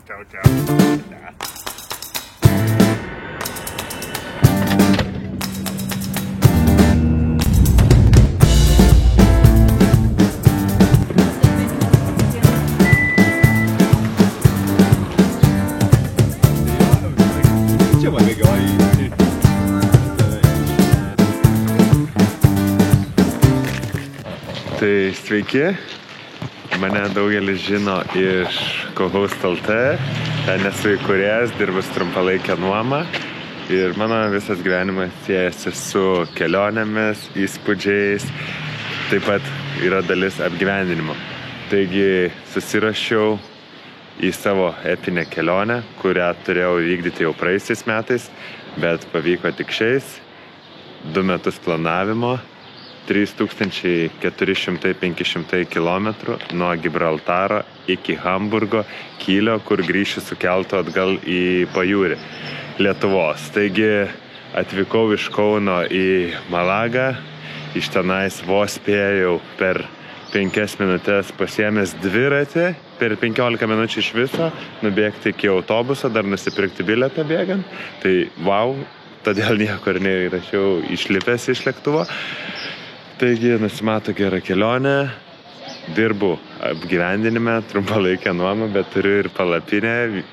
Ciao, ciao. Tai sveiki, mane daugelis žino iš Cohost LT, ten esu įkūrėjas, dirbu su trumpalaikė nuoma ir mano visas gyvenimas siejasi su kelionėmis, įspūdžiais, taip pat yra dalis apgyvendinimo. Taigi susirašiau į savo epinę kelionę, kurią turėjau vykdyti jau praeisiais metais, bet pavyko tik šiais, 2 metus planavimo, 3400–500 km nuo Gibraltaro iki Hamburgo, Kylio, kur grįšiu su keltu atgal į pajūrį Lietuvos. Taigi atvykau iš Kauno į Malagą, iš tenais vos spėjau per 5 minutės pasiėmęs dviratį, per 15 minučių iš viso, nubėgti iki autobuso, dar nusipirkti bilietą bėgant. Tai wow, todėl niekur neįrašiau išlipęs iš lėktuvo. Taigi nusimato gerą kelionę, dirbu apgyvendinime, trumpalaikę nuomą, bet turiu ir palapinę.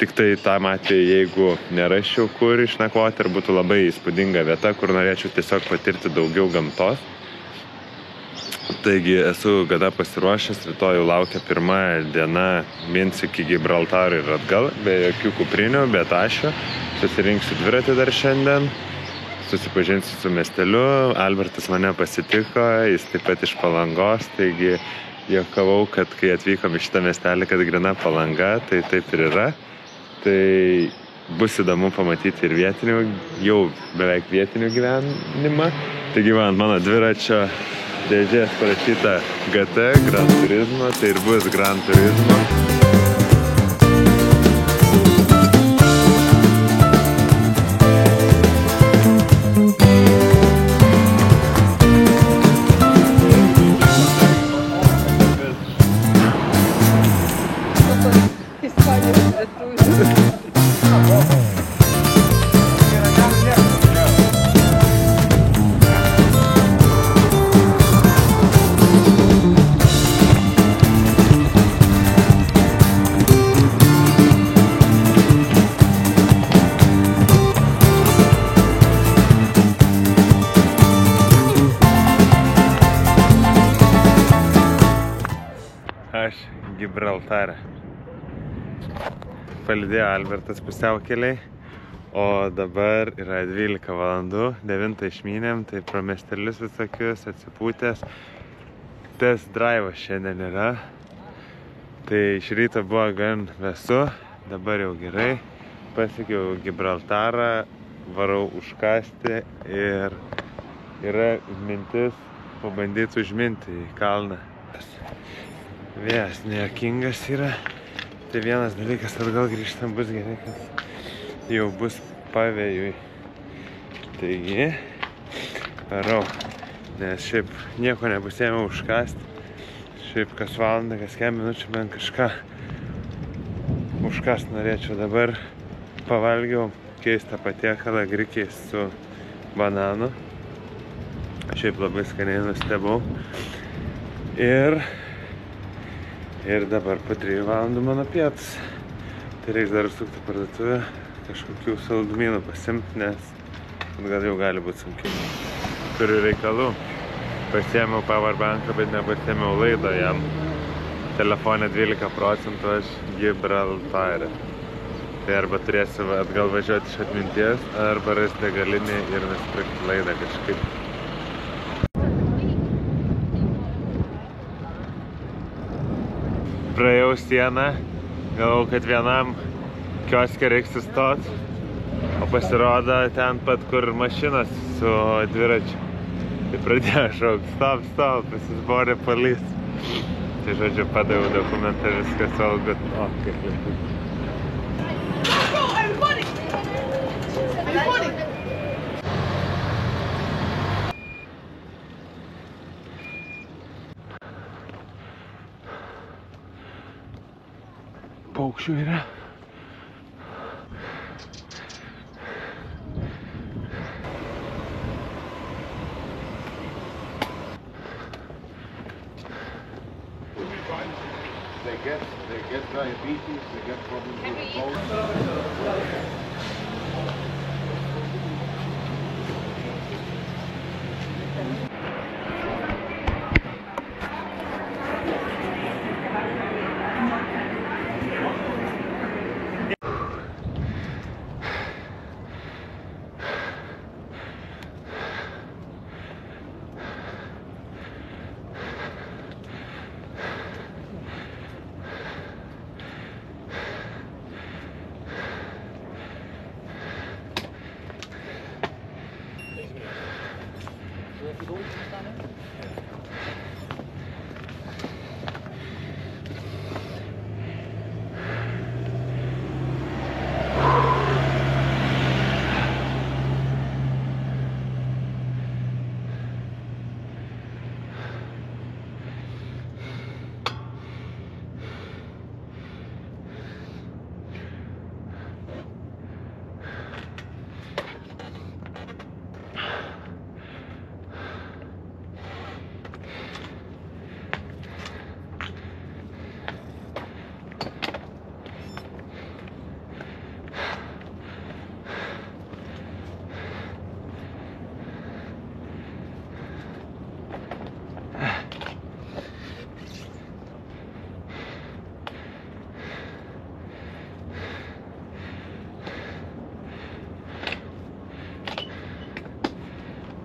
Tik tai tam atveju, jeigu nerasčiau kur išnakvoti, ir būtų labai įspūdinga vieta, kur norėčiau tiesiog patirti daugiau gamtos. Taigi esu gana pasiruošęs, rytoj jau laukia 1 diena Minsk iki Gibraltaro ir atgal, be jokių kuprinių, be tašio. Susirinksiu dviratį dar šiandien. Susipažinsiu su miesteliu, Albertas mane pasitiko, jis taip pat iš Palangos, taigi juokavau, kad kai atvykom į šitą miestelį, kad grina Palanga, tai taip ir yra. Tai bus įdomu pamatyti ir vietinių, jau beveik vietinių gyvenimą. Taigi man mano dviračio dėžės parašyta GT, Gran Turismo, tai ir bus Gran Turismo. Aš Gibraltare. Palydėjo Albertas pusiaukeliai, o dabar yra 12 valandų, 9 išmynėm, tai pro miestelius visokius, atsipūtęs. Test drive'as šiandien yra. Tai iš ryto buvo gan vėsu, dabar jau gerai. Pasiekiau Gibraltarą, varau užkasti ir yra mintis pabandyti užminti į kalną. Vėjas nejokingas yra, tai vienas dalykas, atgal grįžtam bus gerai, kad jau bus pavėjui. Taigi, varau, nes šiaip nieko nepasiėmiau užkasti. Šiaip kas valandą, kas 5 minučių bent kažką užkast norėčiau. Dabar pavalgiau keistą patiekalą grikiais su bananu. Šiaip labai skaniai nustebau. Ir dabar po 3 valandų mano pietus. Tai reiks dar sukti parduotuvę, kažkokių saldumynų pasimti, nes gal jau gali būti sunkiai. Turiu reikalų. Pasiėmiau powerbanką, bet nepasiėmiau laidą jam. Telefone 12%, aš Gibraltare. Tai arba turėsiu atgal važiuoti iš atminties, arba rasti degalinį ir nusipirkti laidą kažkaip. Praėjau sieną, galvau, kad vienam kioske reiks sustot, o pasirodo ten pat, kur mašinas su dviračiu. Tai pradėjo šaukt, stop, pasisborė police. Tai žodžiu, padaviau dokumentą, viskas all good. O, kaip lėkti. paukščių yra. They get diabetes, they get problems with the bones.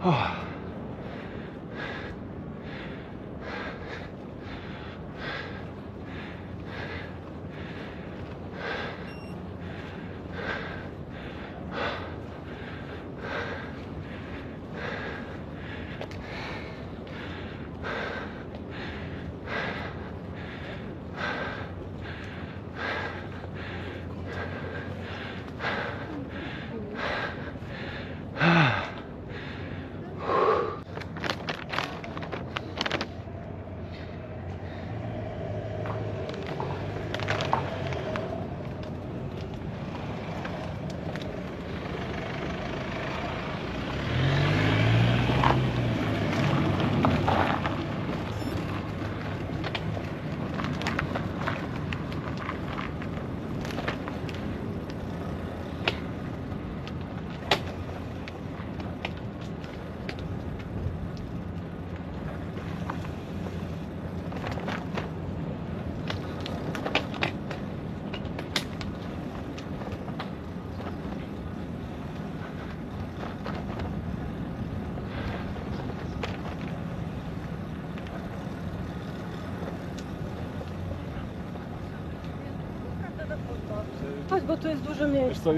Oh. Chodź, bo tu jest dużo miejsca.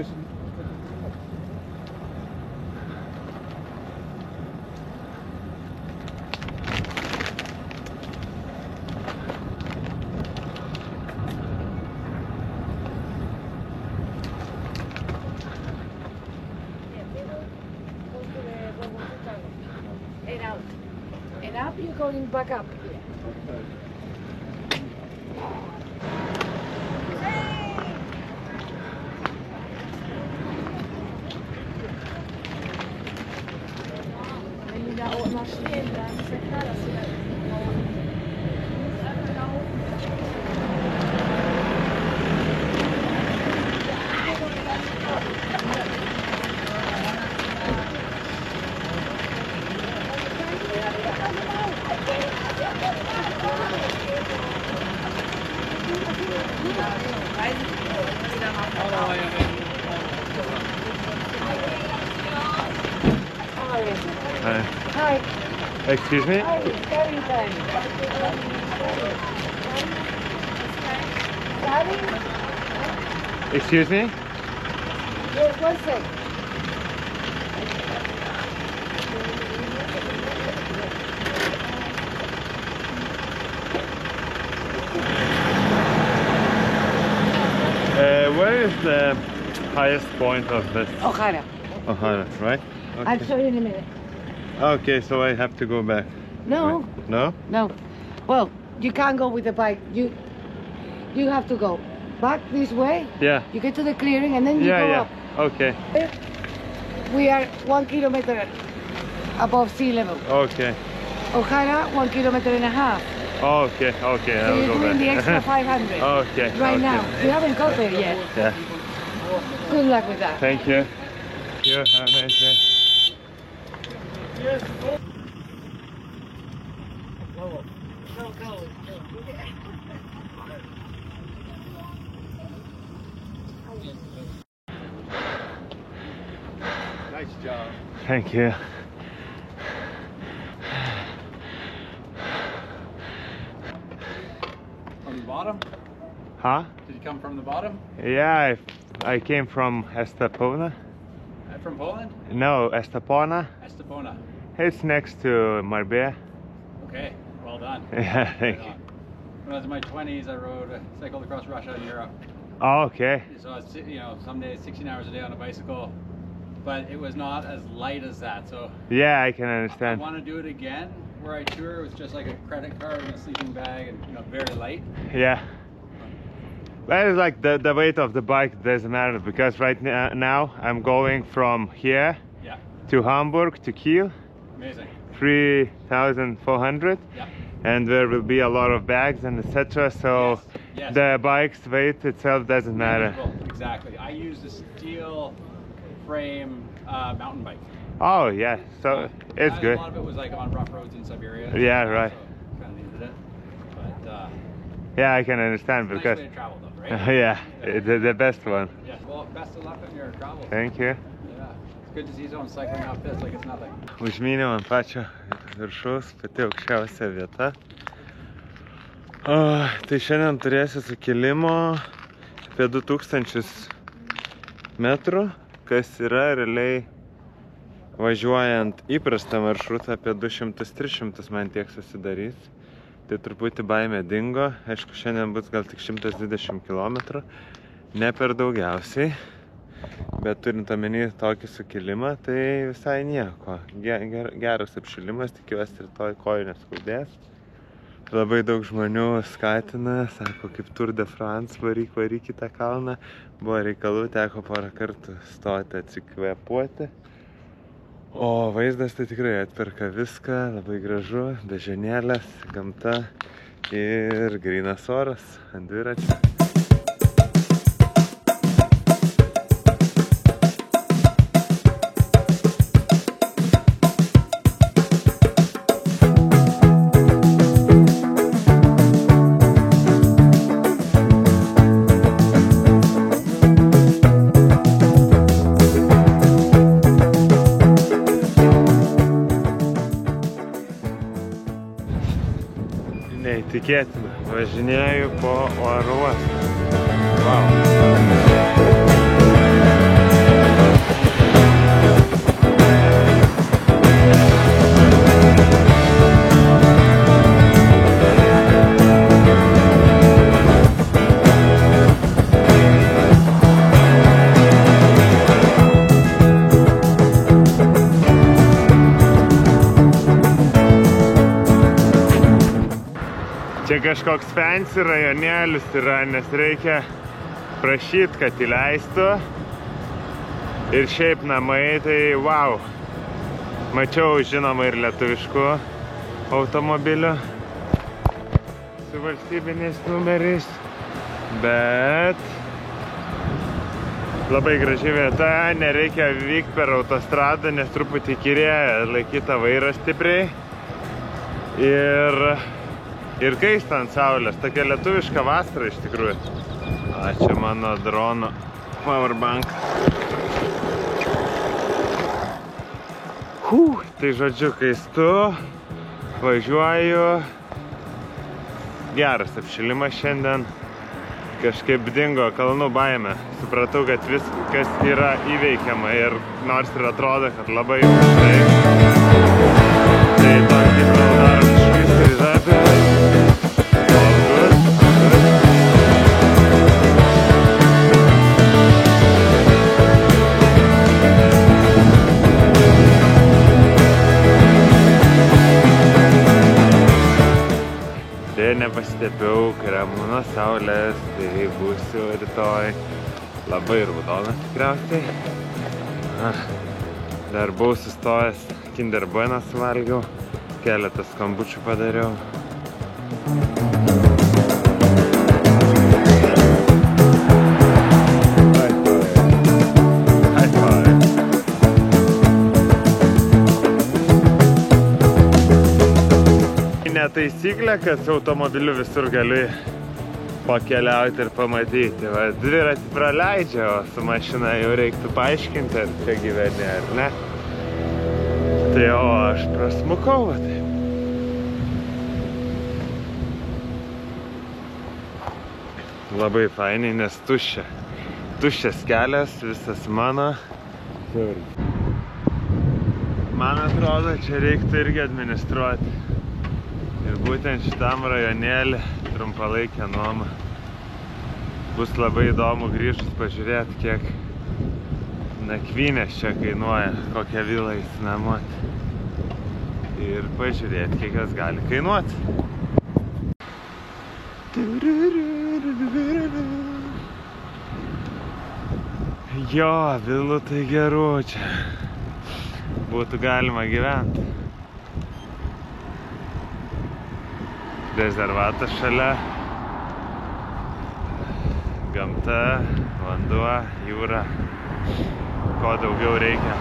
And up, you're going back up here. Wenn du da oben mal stehen bleibst, ist ja klar, dass du da Hi. Hi. Excuse me? Hi, very time. Daddy? Excuse me? Yes, one sec. Where is the highest point of this? O'Hara. Ohana, right? I'll show you in a minute. Okay, so I have to go back. No, No? no. Well, you can't go with the bike. You have to go. back this way. Yeah. You get to the clearing and then you go up. Okay. We are 1 kilometer above sea level. Okay. O'Hara, 1.5 kilometers. Okay. Okay. So I'll you're go doing the back. extra 500 Okay. right okay. now. You haven't got there yet. Yeah. Good luck with that. Thank you. Yeah, have a nice day. Nice job. Thank you. From the bottom? Huh? Did you come from the bottom? Yeah, I came from Estepona. From Poland? No, Estepona. Estepona. It's next to Marbella. Okay, well done. Yeah, thank Right you. on. When I was in my 20s, I cycled across Russia and Europe. Oh, okay. So I was, some days 16 hours a day on a bicycle, but it was not as light as that. So Yeah, I can I understand. want to do it again, where I tour with just like a credit card and a sleeping bag, and very light. Yeah. That is like the weight of the bike doesn't matter, because right now I'm going from here Yeah, to Hamburg to Kiel, amazing. 3,400, Yeah, and there will be a lot of bags and etc. So Yes. the bike's weight itself doesn't matter. Manageable, exactly. I use a steel frame mountain bike. Oh yeah, so it's good. A lot of it was like on rough roads in Siberia. Yeah, right. So kind of needed it, but Yeah, I can understand nice because way to travel though, right? yeah, the best one. Yeah. Well, best of luck on your travels. Thank you. Yeah. It's good to see someone cycling off this like it's nothing. Užmyniau ant pačio viršaus, pati aukščiausia vieta. Tai šiandien turėsiu sukilimo apie 2000 metrų, kas yra realiai važiuojant įprastą maršrutą apie 200-300 man tiek susidarys. Tai truputį baimė dingo, aišku šiandien bus gal tik 120 km, ne per daugiausiai, bet turint omeny tokį sukilimą, tai visai nieko. Geras apšilimas, tikiuosi rytoj kojų neskaudės. Labai daug žmonių skatina, sako kaip Tour de France, varyk į tą kalną. Buvo reikalų, teko porą kartų stoti atsikvėpuoti. O vaizdas tai tikrai atperka viską, labai gražu, bežionėlės, gamta ir grynas oras ant dviračio. Neįtikėtina, važinėju po oro uostą. Wow. Čia kažkoks fancy rajonėlis yra, nes reikia prašyti, kad įleistų. Ir šiaip namai, tai wow. Mačiau, žinoma, ir lietuviškų automobilių su valstybiniais numeriais, bet labai graži vieta, nereikia vykti per autostradą, nes truputį kirėja laikyta vairą stipriai. Ir kaista ant saulės, tokia lietuviška vasara iš tikrųjų. Čia mano drono powerbank. Tai žodžiu, kaistu, važiuoju. Geras apšilimas šiandien. Kažkaip dingo kalnų baimė. Supratau, kad viskas yra įveikiama ir nors ir atrodo, kad labai aukštai. Tai tokį darom išvyskrizavimą. Nepasitepiau kremu nuo saulės, tai būsiu rytoj labai raudonas tikriausiai. Dar buvau sustojęs, Kinder Bueno suvalgiau, keletą skambučių padariau. Taisyklė, kad su automobiliu visur gali pakeliauti ir pamatyti. Va, dviratį praleidžia, o su mašina jau reiktų paaiškinti, ar čia gyveni, ar ne. Tai o aš prasmukau, va taip. Labai fainiai, nes tuščias kelias, visas mano. Man atrodo, čia reiktų irgi administruoti. Ir būtent šitam rajonėlį trumpalaikė nuoma. Bus labai įdomu grįžus pažiūrėti, kiek nakvynės čia kainuoja, kokią vilą įsinuomoti. Ir pažiūrėti, kiek jos gali kainuoti. Jo, vilų tai gerų čia. Būtų galima gyventi. Rezervatas šalia, gamta, vanduo, jūra, ko daugiau reikia.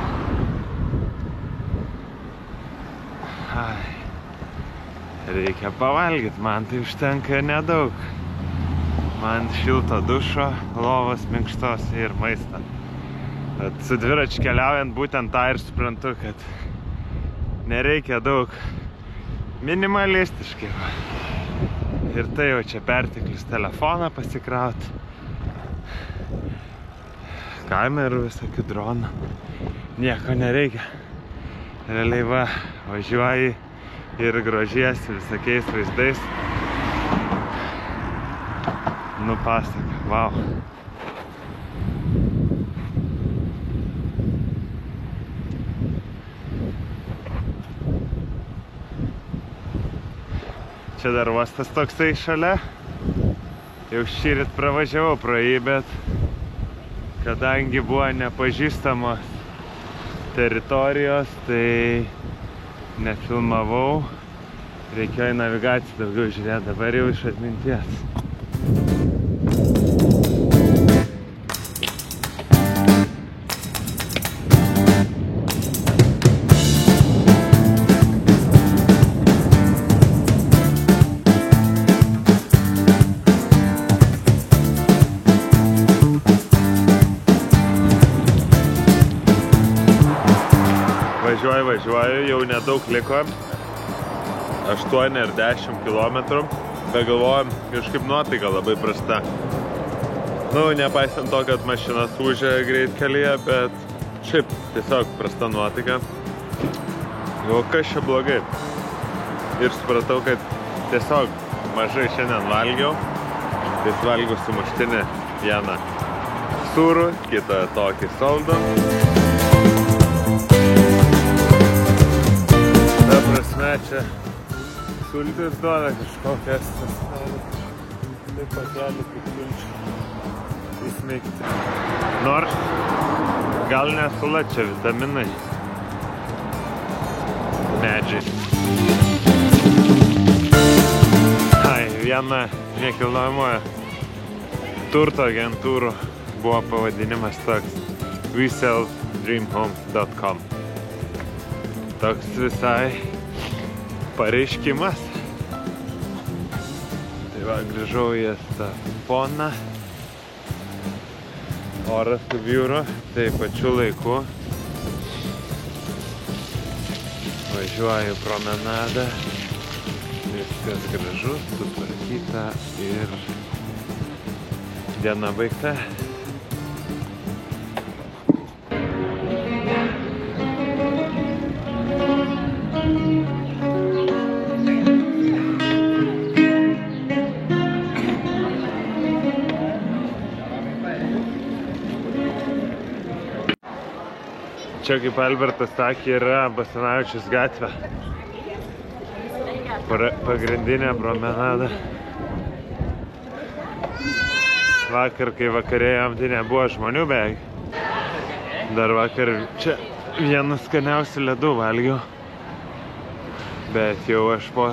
Reikia pavalgyti, man tai užtenka nedaug. Man šilto dušo, lovos minkštos ir maisto. Su dviračiu keliaujant būtent tą ir suprantu, kad nereikia daug, minimalistiškai. Ir tai jau čia perteklius telefoną pasikrauti, kamerų, visokių dronų, nieko nereikia. Realiai va, važiuoji ir grožiesi visokiais vaizdais. Nupasaka, vau. Čia dar uostas toksai šalia. Jau šįryt pravažiavau pro jį, bet kadangi buvo nepažįstamos teritorijos, tai nefilmavau. Reikėjo į navigaciją daugiau žiūrėti, dabar jau iš atminties. Važiuoju, jau nedaug liko, 8 ar 10 kilometrų, bet galvojam, kažkaip nuotaika labai prasta. Nepaisant to, kad mašina ūžia greitkelyje, bet šiaip tiesiog prasta nuotaika. O kas čia blogai? Ir supratau, kad tiesiog mažai šiandien valgiau. Tai valgiau sumuštinį vieną sūrų, kitą tokį saldų. Čia sultis duoda kažkokias, taip pakelį kaip sulčių įsmeigti. Nors gal nesula, čia vitaminai, medžiai. Viena nekilnojamojo turto agentūrų buvo pavadinimas toks WeSellDreamHomes.com. Toks visai pareiškimas. Tai va, grįžau į tą foną. Oras subjūro, tai pačiu laiku. Važiuoju promenadą. Viskas gražu, sutvarkyta ir diena baigta. Čia, kaip Albertas sakė, yra Basanavičiaus gatvė. Pagrindinė promenada. vakar, kai vakarėjom, tai nebuvo žmonių beveik. Dar vakar čia vienas skaniausių ledų valgiau. Bet jau aš po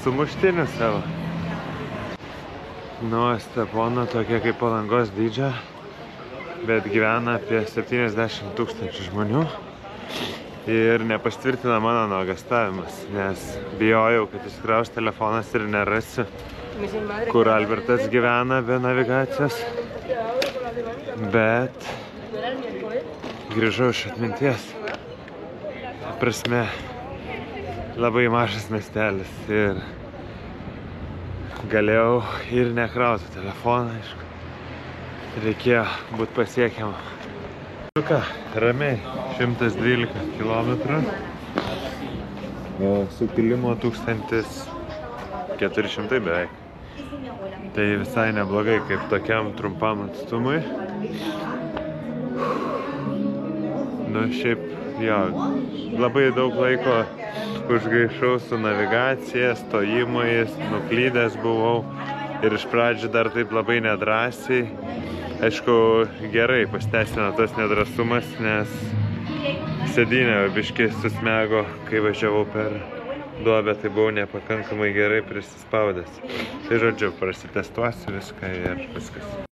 sumuštinių savo. Nu, Stepona tokia kaip Palangos dydžio, bet gyvena apie 70 000 žmonių. Ir nepastvirtina mano nuogastavimas, nes bijojau, kad iškraus telefonas ir nerasiu, kur Albertas gyvena be navigacijos. Bet grįžau iš atminties. Ta prasme, labai mažas miestelis ir galėjau ir nekrauti telefoną, aišku. Reikėjo būti pasiekiama. Nu ką, ramiai, 112 kilometrų. Supilimo 1400 beveik. Tai visai neblogai kaip tokiam trumpam atstumui. Nu šiaip, jo, labai daug laiko užgaišau su navigacija, stojimais, nuklydęs buvau ir iš pradžių dar taip labai nedrąsiai. Aišku, gerai pasiteisino tas nedrąsumas, nes sėdynė biškį susmego, kai važiavau per duobę, tai buvau nepakankamai gerai prisispaudęs. Tai žodžiu, prasitestuosiu viską ir viskas.